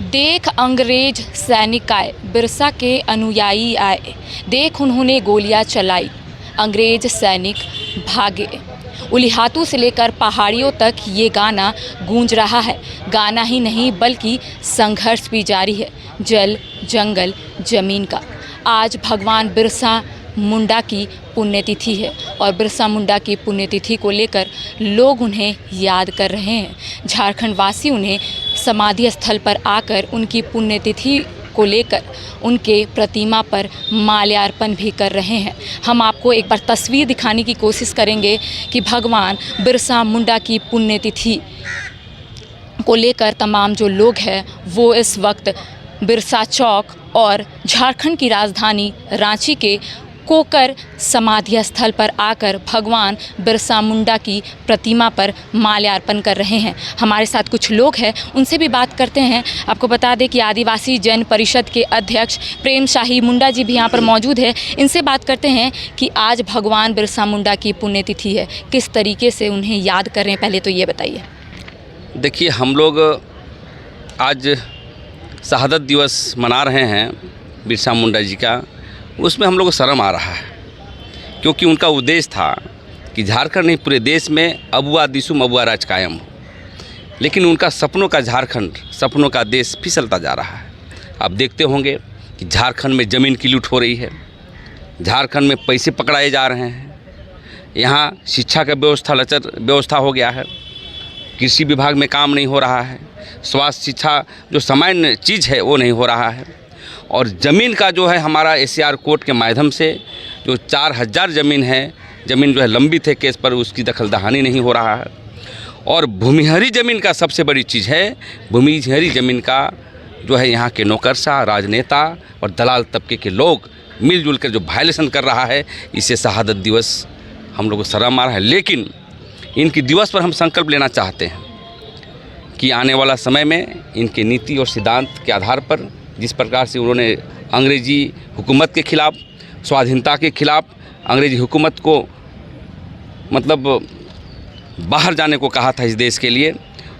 देख अंग्रेज सैनिक आए, बिरसा के अनुयायी आए, देख उन्होंने गोलियां चलाई, अंग्रेज सैनिक भागे। उलिहातू से लेकर पहाड़ियों तक ये गाना गूंज रहा है। गाना ही नहीं बल्कि संघर्ष भी जारी है, जल जंगल जमीन का। आज भगवान बिरसा मुंडा की पुण्यतिथि है और बिरसा मुंडा की पुण्यतिथि को लेकर लोग उन्हें याद कर रहे हैं। झारखंड वासी उन्हें समाधि स्थल पर आकर उनकी पुण्यतिथि को लेकर उनके प्रतिमा पर माल्यार्पण भी कर रहे हैं। हम आपको एक बार तस्वीर दिखाने की कोशिश करेंगे कि भगवान बिरसा मुंडा की पुण्यतिथि को लेकर तमाम जो लोग हैं वो इस वक्त बिरसा चौक और झारखंड की राजधानी रांची के कोकर समाधि स्थल पर आकर भगवान बिरसा मुंडा की प्रतिमा पर माल्यार्पण कर रहे हैं। हमारे साथ कुछ लोग हैं, उनसे भी बात करते हैं। आपको बता दें कि आदिवासी जन परिषद के अध्यक्ष प्रेम शाही मुंडा जी भी यहाँ पर मौजूद है। इनसे बात करते हैं कि आज भगवान बिरसा मुंडा की पुण्यतिथि है, किस तरीके से उन्हें याद कर रहे हैं, पहले तो ये बताइए। देखिए, हम लोग आज शहादत दिवस मना रहे हैं बिरसा मुंडा जी का। उसमें हम लोग को शर्म आ रहा है, क्योंकि उनका उद्देश्य था कि झारखंड नहीं पूरे देश में अबुआ दिसुम अबुआ राज कायम हो, लेकिन उनका सपनों का झारखंड, सपनों का देश फिसलता जा रहा है। आप देखते होंगे कि झारखंड में ज़मीन की लूट हो रही है, झारखंड में पैसे पकड़ाए जा रहे हैं, यहाँ शिक्षा का व्यवस्था हो गया है, कृषि विभाग में काम नहीं हो रहा है, स्वास्थ्य शिक्षा जो सामान्य चीज़ है वो नहीं हो रहा है, और ज़मीन का जो है हमारा एसीआर कोर्ट के माध्यम से जो 4000 ज़मीन है, ज़मीन जो है लंबित है केस पर, उसकी दखलदहानी नहीं हो रहा है। और भूमिहरी ज़मीन का सबसे बड़ी चीज़ है, भूमिहरी ज़मीन का जो है यहाँ के नौकरशाह, राजनेता और दलाल तबके के लोग मिलजुल कर जो वायलेशन कर रहा है, इसे शहादत दिवस हम लोग को शर्म आ रहा है। लेकिन इनकी दिवस पर हम संकल्प लेना चाहते हैं कि आने वाला समय में इनके नीति और सिद्धांत के आधार पर, जिस प्रकार से उन्होंने अंग्रेज़ी हुकूमत के ख़िलाफ़, स्वाधीनता के ख़िलाफ़, अंग्रेज़ी हुकूमत को मतलब बाहर जाने को कहा था इस देश के लिए,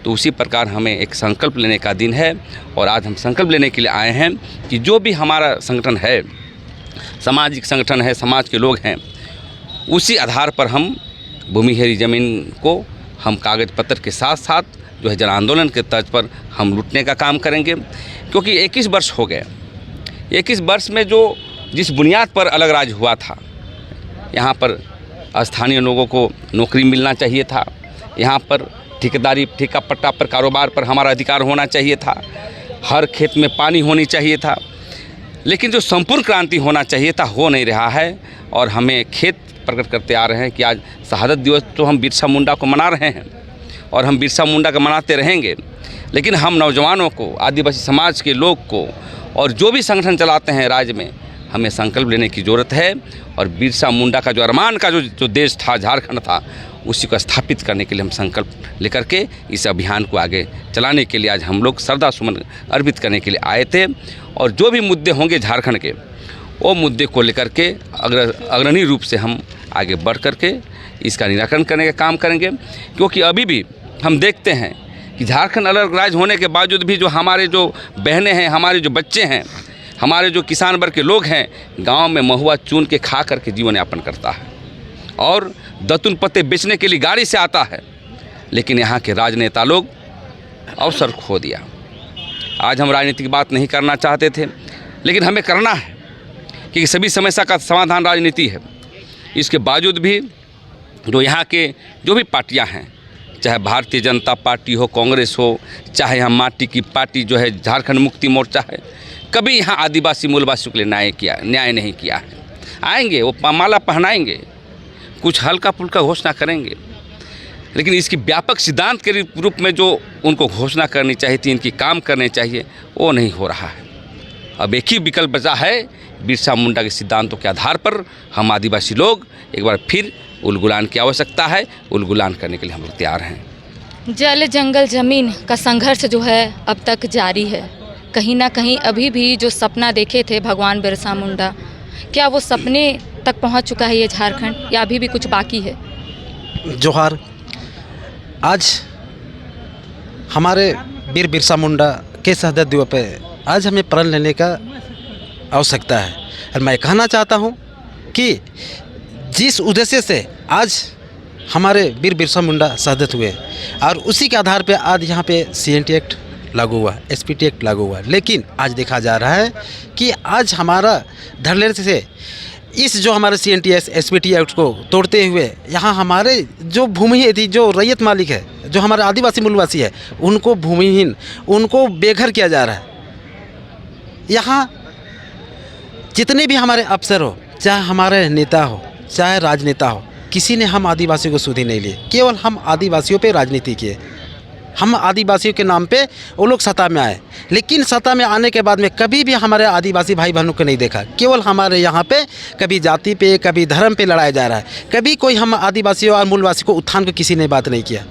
तो उसी प्रकार हमें एक संकल्प लेने का दिन है। और आज हम संकल्प लेने के लिए आए हैं कि जो भी हमारा संगठन है, सामाजिक संगठन है, समाज के लोग हैं, उसी आधार पर हम भूमिहरी ज़मीन को हम कागज़ पत्र के साथ साथ जो है जन आंदोलन के तर्ज पर हम लूटने का काम करेंगे। क्योंकि 21 वर्ष हो गए, 21 वर्ष में जो जिस बुनियाद पर अलग राज हुआ था, यहाँ पर स्थानीय लोगों को नौकरी मिलना चाहिए था, यहाँ पर ठेकेदारी, ठेका पट्टा पर, कारोबार पर हमारा अधिकार होना चाहिए था, हर खेत में पानी होनी चाहिए था, लेकिन जो संपूर्ण क्रांति होना चाहिए था हो नहीं रहा है। और हमें खेद प्रकट करते आ रहे हैं कि आज शहादत दिवस तो हम बिरसा मुंडा को मना रहे हैं और हम बिरसा मुंडा का मनाते रहेंगे, लेकिन हम नौजवानों को, आदिवासी समाज के लोग को और जो भी संगठन चलाते हैं राज्य में, हमें संकल्प लेने की ज़रूरत है। और बिरसा मुंडा का जो अरमान का जो देश था, झारखंड था, उसी को स्थापित करने के लिए हम संकल्प लेकर के इस अभियान को आगे चलाने के लिए आज हम लोग श्रद्धा सुमन अर्पित करने के लिए आए थे। और जो भी मुद्दे होंगे झारखंड के, वो मुद्दे को लेकर के अग्रणी रूप से हम आगे बढ़ कर के इसका निराकरण करने का काम करेंगे। क्योंकि अभी भी हम देखते हैं कि झारखंड अलग राज्य होने के बावजूद भी जो हमारे जो बहनें हैं, हमारे जो बच्चे हैं, हमारे जो किसान वर्ग के लोग हैं, गांव में महुआ चून के खा करके जीवन यापन करता है और दतुन पत्ते बेचने के लिए गाड़ी से आता है। लेकिन यहाँ के राजनेता लोग अवसर खो दिया। आज हम राजनीति की बात नहीं करना चाहते थे, लेकिन हमें करना है, क्योंकि सभी समस्या का समाधान राजनीति है। इसके बावजूद भी जो यहाँ के जो भी पार्टियाँ हैं, चाहे भारतीय जनता पार्टी हो, कांग्रेस हो, चाहे यहाँ माटी की पार्टी जो है झारखंड मुक्ति मोर्चा है, कभी यहाँ आदिवासी मूलवासियों के लिए न्याय नहीं किया है। आएंगे वो माला पहनाएंगे, कुछ हल्का फुल्का घोषणा करेंगे, लेकिन इसकी व्यापक सिद्धांत के रूप में जो उनको घोषणा करनी चाहिए थी, इनकी काम करने चाहिए, वो नहीं हो रहा है। अब एक ही विकल्प बचा है, बिरसा मुंडा के सिद्धांतों के आधार पर हम आदिवासी लोग एक बार फिर उलगुलान की आवश्यकता है, उलगुलान करने के लिए हम लोग तैयार हैं। जल जंगल ज़मीन का संघर्ष जो है अब तक जारी है। कहीं ना कहीं अभी भी जो सपना देखे थे भगवान बिरसा मुंडा, क्या वो सपने तक पहुंच चुका है ये झारखंड, या अभी भी कुछ बाकी है? जोहार। आज हमारे वीर बिरसा मुंडा के शहादत दिवस पे आज हमें प्रण लेने का आवश्यकता है। और मैं कहना चाहता हूँ कि जिस उद्देश्य से आज हमारे वीर बिरसा मुंडा शहादत हुए और उसी के आधार पे आज यहाँ पे CNT एक्ट लागू हुआ, SPT एक्ट लागू हुआ, लेकिन आज देखा जा रहा है कि आज हमारा धड़ल्ले से इस जो हमारे CNT SPT एक्ट को तोड़ते हुए यहाँ हमारे जो भूमि थी, जो रैयत मालिक है, जो हमारे आदिवासी मूलवासी है, उनको भूमिहीन, उनको बेघर किया जा रहा है। यहाँ जितने भी हमारे अफसर हो, चाहे हमारे नेता हो, चाहे राजनेता हो, किसी ने हम आदिवासियों को सुधी नहीं लिए। केवल हम आदिवासियों पे राजनीति किए। हम आदिवासियों के नाम पे वो लोग सत्ता में आए, लेकिन सत्ता में आने के बाद में कभी भी हमारे आदिवासी भाई बहनों को नहीं देखा। केवल हमारे यहाँ पे कभी जाति पे, कभी धर्म पे लड़ाया जा रहा है। कभी कोई हम आदिवासियों और मूलवासी को उत्थान को किसी ने बात नहीं किया।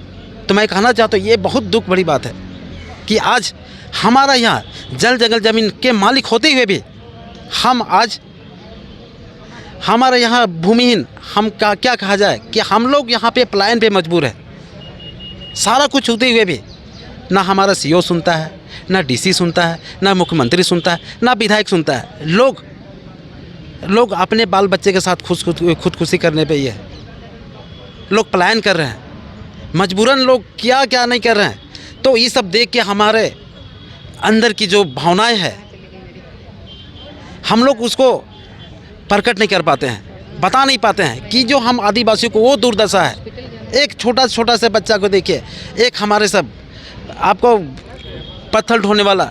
तो मैं कहना चाहता हूँ ये बहुत दुख बड़ी बात है कि आज हमारा यहाँ जल जंगल ज़मीन के मालिक होते हुए भी हम आज हमारे यहाँ भूमिहीन, हम क्या कहा जाए कि हम लोग यहाँ पे पलायन पे मजबूर है। सारा कुछ होते हुए भी ना हमारा CO सुनता है, ना DC सुनता है, ना मुख्यमंत्री सुनता है, ना विधायक सुनता है। लोग अपने बाल बच्चे के साथ खुदकुशी करने पे ही है। लोग पलायन कर रहे हैं, मजबूरन लोग क्या नहीं कर रहे हैं। तो ये सब देख के हमारे अंदर की जो भावनाएं हैं, हम लोग उसको प्रकट नहीं कर पाते हैं, बता नहीं पाते हैं कि जो हम आदिवासियों को वो दुर्दशा है। एक छोटा से बच्चा को देखिए, एक हमारे सब आपको पत्थर ढोने वाला,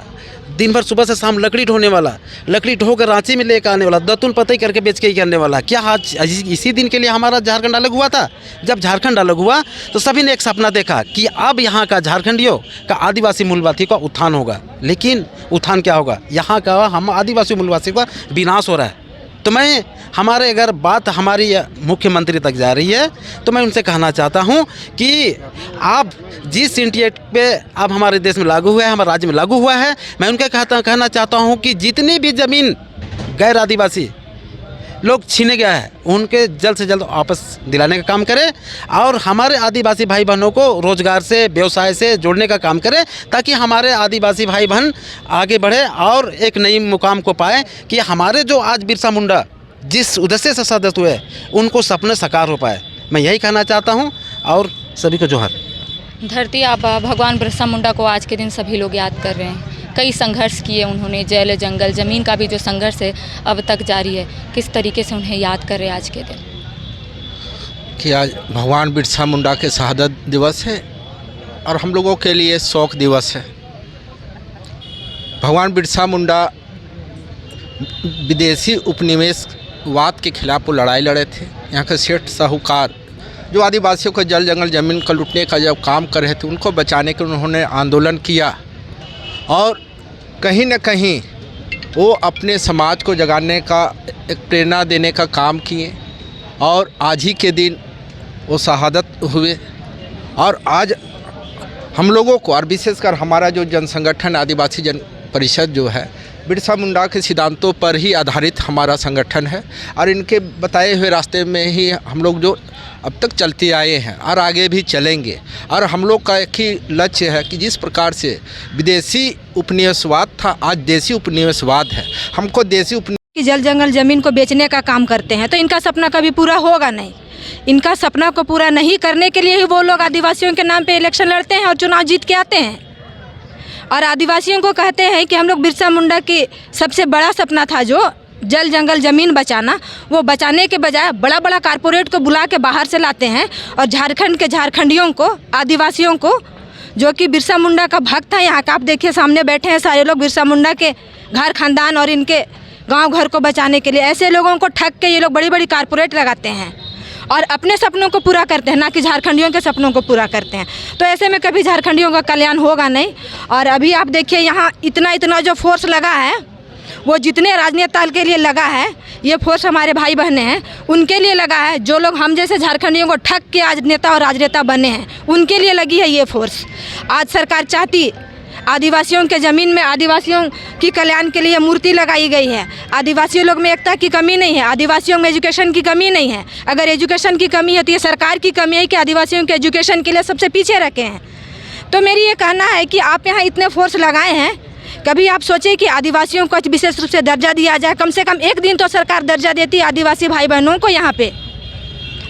दिन भर सुबह से शाम लकड़ी ढोने वाला, लकड़ी ढोकर रांची में लेकर आने वाला, दतुन पतई करके बेच के ही करने वाला। क्या आज इसी दिन के लिए हमारा झारखंड अलग हुआ था? जब झारखंड अलग हुआ तो सभी ने एक सपना देखा कि अब यहाँ का झारखंडियों का आदिवासी मूलवासी का उत्थान होगा। लेकिन उत्थान क्या होगा? यहाँ का हम आदिवासी मूलवासी का विनाश हो रहा है। तो मैं हमारे अगर बात हमारी मुख्यमंत्री तक जा रही है तो मैं उनसे कहना चाहता हूं कि आप जिस CNT एक्ट पे अब हमारे देश में लागू हुआ है, हमारे राज्य में लागू हुआ है, मैं उनका कहना चाहता हूं कि जितनी भी ज़मीन गैर आदिवासी लोग छीने गया है उनके जल्द से जल्द वापस दिलाने का काम करें और हमारे आदिवासी भाई बहनों को रोज़गार से, व्यवसाय से जोड़ने का काम करें, ताकि हमारे आदिवासी भाई बहन आगे बढ़े और एक नई मुकाम को पाए कि हमारे जो आज बिरसा मुंडा जिस उद्देश्य से शहादत हुए उनको सपने साकार हो पाए। मैं यही कहना चाहता हूँ और सभी को जोहर। धरती आबा भगवान बिरसा मुंडा को आज के दिन सभी लोग याद कर रहे हैं। कई संघर्ष किए उन्होंने, जल जंगल ज़मीन का भी जो संघर्ष है अब तक जारी है। किस तरीके से उन्हें याद कर रहे हैं आज के दिन? कि आज भगवान बिरसा मुंडा के शहादत दिवस है और हम लोगों के लिए शोक दिवस है। भगवान बिरसा मुंडा विदेशी उपनिवेशवाद के खिलाफ वो लड़ाई लड़े थे। यहाँ के सेठ साहूकार जो आदिवासियों को जल जंगल ज़मीन का लूटने का जब काम कर रहे थे, उनको बचाने के उन्होंने आंदोलन किया और कहीं न कहीं वो अपने समाज को जगाने का, एक प्रेरणा देने का काम किए और आज ही के दिन वो शहादत हुए। और आज हम लोगों को और विशेषकर हमारा जो जन संगठन आदिवासी जन परिषद जो है, बिरसा मुंडा के सिद्धांतों पर ही आधारित हमारा संगठन है और इनके बताए हुए रास्ते में ही हम लोग जो अब तक चलते आए हैं और आगे भी चलेंगे। और हम लोग का एक ही लक्ष्य है कि जिस प्रकार से विदेशी उपनिवेशवाद था, आज देसी उपनिवेशवाद है। हमको देसी कि जल जंगल ज़मीन को बेचने का काम करते हैं तो इनका सपना कभी पूरा होगा नहीं। इनका सपना को पूरा नहीं करने के लिए ही वो लोग आदिवासियों के नाम पे इलेक्शन लड़ते हैं और चुनाव जीत के आते हैं और आदिवासियों को कहते हैं कि हम लोग बिरसा मुंडा की सबसे बड़ा सपना था जो जल जंगल ज़मीन बचाना, वो बचाने के बजाय बड़ा बड़ा कारपोरेट को बुला के बाहर से लाते हैं और झारखंड के झारखंडियों को, आदिवासियों को, जो कि बिरसा मुंडा का भक्त है, यहाँ का आप देखिए सामने बैठे हैं सारे लोग बिरसा मुंडा के घर खानदान और इनके गांव घर को बचाने के लिए, ऐसे लोगों को ठग के ये लोग बड़ी बड़ी कारपोरेट लगाते हैं और अपने सपनों को पूरा करते हैं, ना कि झारखंडियों के सपनों को पूरा करते हैं। तो ऐसे में कभी झारखंडियों का कल्याण होगा नहीं। और अभी आप देखिए यहाँ इतना जो फोर्स लगा है, वो जितने राजनेता के लिए लगा है, ये फोर्स हमारे भाई बहनें हैं उनके लिए लगा है। जो लोग हम जैसे झारखंडियों को ठग के आज नेता और राजनेता बने हैं उनके लिए लगी है ये फोर्स। आज सरकार चाहती आदिवासियों के ज़मीन में आदिवासियों की कल्याण के लिए मूर्ति लगाई गई है। आदिवासियों लोग में एकता की कमी नहीं है, आदिवासियों में एजुकेशन की कमी नहीं है। अगर एजुकेशन की कमी है तो ये सरकार की कमी है कि आदिवासियों के एजुकेशन के लिए सबसे पीछे रखे हैं। तो मेरी ये कहना है कि आप यहाँ इतने फोर्स लगाए हैं कभी आप सोचिए कि आदिवासियों को विशेष रूप से दर्जा दिया जाए। कम से कम एक दिन तो सरकार दर्जा देती आदिवासी भाई बहनों को। यहाँ पे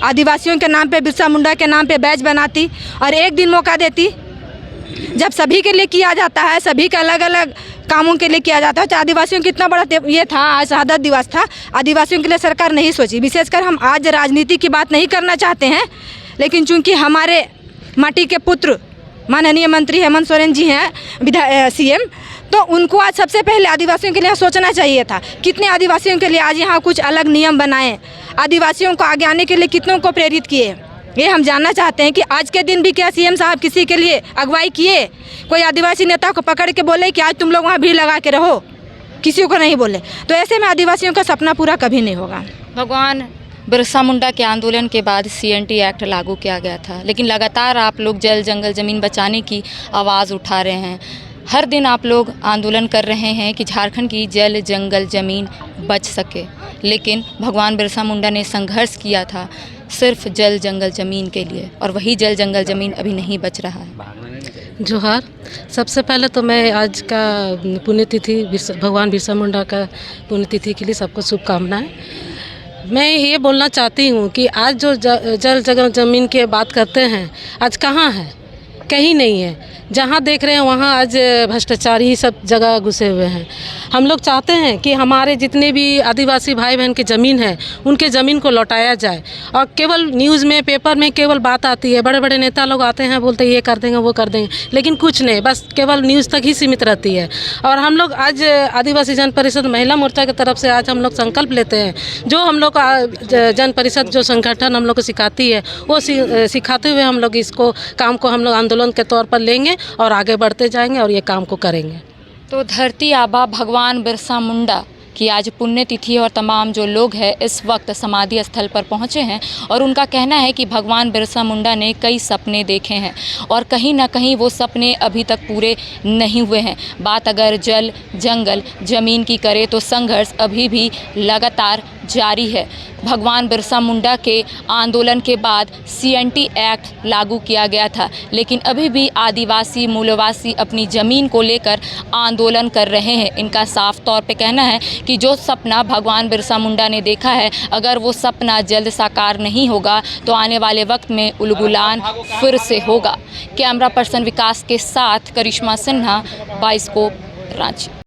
आदिवासियों के नाम पे, बिरसा मुंडा के नाम पे बैच बनाती और एक दिन मौका देती। जब सभी के लिए किया जाता है, सभी के अलग अलग कामों के लिए किया जाता है, तो आदिवासियों की इतना बड़ा ये था, आज शहादत दिवस था, आदिवासियों के लिए सरकार नहीं सोची। विशेषकर हम आज राजनीति की बात नहीं करना चाहते हैं, लेकिन चूंकि हमारे माटी के पुत्र माननीय मंत्री हेमंत सोरेन जी हैं सीएम, तो उनको आज सबसे पहले आदिवासियों के लिए सोचना चाहिए था। कितने आदिवासियों के लिए आज यहाँ कुछ अलग नियम बनाए, आदिवासियों को आगे आने के लिए कितनों को प्रेरित किए, ये हम जानना चाहते हैं कि आज के दिन भी क्या सीएम साहब किसी के लिए अगुवाई किए? कोई आदिवासी नेता को पकड़ के बोले कि आज तुम लोग वहाँ भीड़ लगा के रहो? किसी को नहीं बोले। तो ऐसे में आदिवासियों का सपना पूरा कभी नहीं होगा। भगवान बिरसा मुंडा के आंदोलन के बाद CNT एक्ट लागू किया गया था, लेकिन लगातार आप लोग जल जंगल ज़मीन बचाने की आवाज़ उठा रहे हैं। हर दिन आप लोग आंदोलन कर रहे हैं कि झारखंड की जल जंगल ज़मीन बच सके, लेकिन भगवान बिरसा मुंडा ने संघर्ष किया था सिर्फ जल जंगल ज़मीन के लिए, और वही जल जंगल ज़मीन अभी नहीं बच रहा है। जोहार। सबसे पहले तो मैं आज का पुण्यतिथि भगवान बिरसा मुंडा का पुण्यतिथि के लिए सबको शुभकामनाएं। मैं ये बोलना चाहती हूँ कि आज जो जल जगह ज़मीन की बात करते हैं, आज कहाँ है? कहीं नहीं है। जहाँ देख रहे हैं वहाँ आज भ्रष्टाचार ही सब जगह घुसे हुए हैं। हम लोग चाहते हैं कि हमारे जितने भी आदिवासी भाई बहन की ज़मीन है, उनके ज़मीन को लौटाया जाए। और केवल न्यूज़ में, पेपर में केवल बात आती है, बड़े बड़े नेता लोग आते हैं, बोलते हैं ये कर देंगे, वो कर देंगे, लेकिन कुछ नहीं, बस केवल न्यूज़ तक ही सीमित रहती है। और हम लोग आज आदिवासी जन परिषद महिला मोर्चा की तरफ से आज हम लोग संकल्प लेते हैं, जो हम लोग जन परिषद जो संगठन हम लोग को सिखाती है, वो सिखाते हुए हम लोग इसको काम को हम लोग आंदोलन के तौर पर लेंगे और आगे बढ़ते जाएंगे और ये काम को करेंगे। तो धरती आबा भगवान बिरसा मुंडा की आज पुण्यतिथि और तमाम जो लोग हैं इस वक्त समाधि स्थल पर पहुंचे हैं, और उनका कहना है कि भगवान बिरसा मुंडा ने कई सपने देखे हैं और कहीं ना कहीं वो सपने अभी तक पूरे नहीं हुए हैं। बात अगर जल जंगल ज़मीन की करे तो संघर्ष अभी भी लगातार जारी है। भगवान बिरसा मुंडा के आंदोलन के बाद CNT एक्ट लागू किया गया था, लेकिन अभी भी आदिवासी मूलवासी अपनी ज़मीन को लेकर आंदोलन कर रहे हैं। इनका साफ तौर पे कहना है कि जो सपना भगवान बिरसा मुंडा ने देखा है, अगर वो सपना जल्द साकार नहीं होगा तो आने वाले वक्त में उलगुलान फिर से होगा। कैमरा पर्सन विकास के साथ करिश्मा सिन्हा, बाइस्कोप, रांची।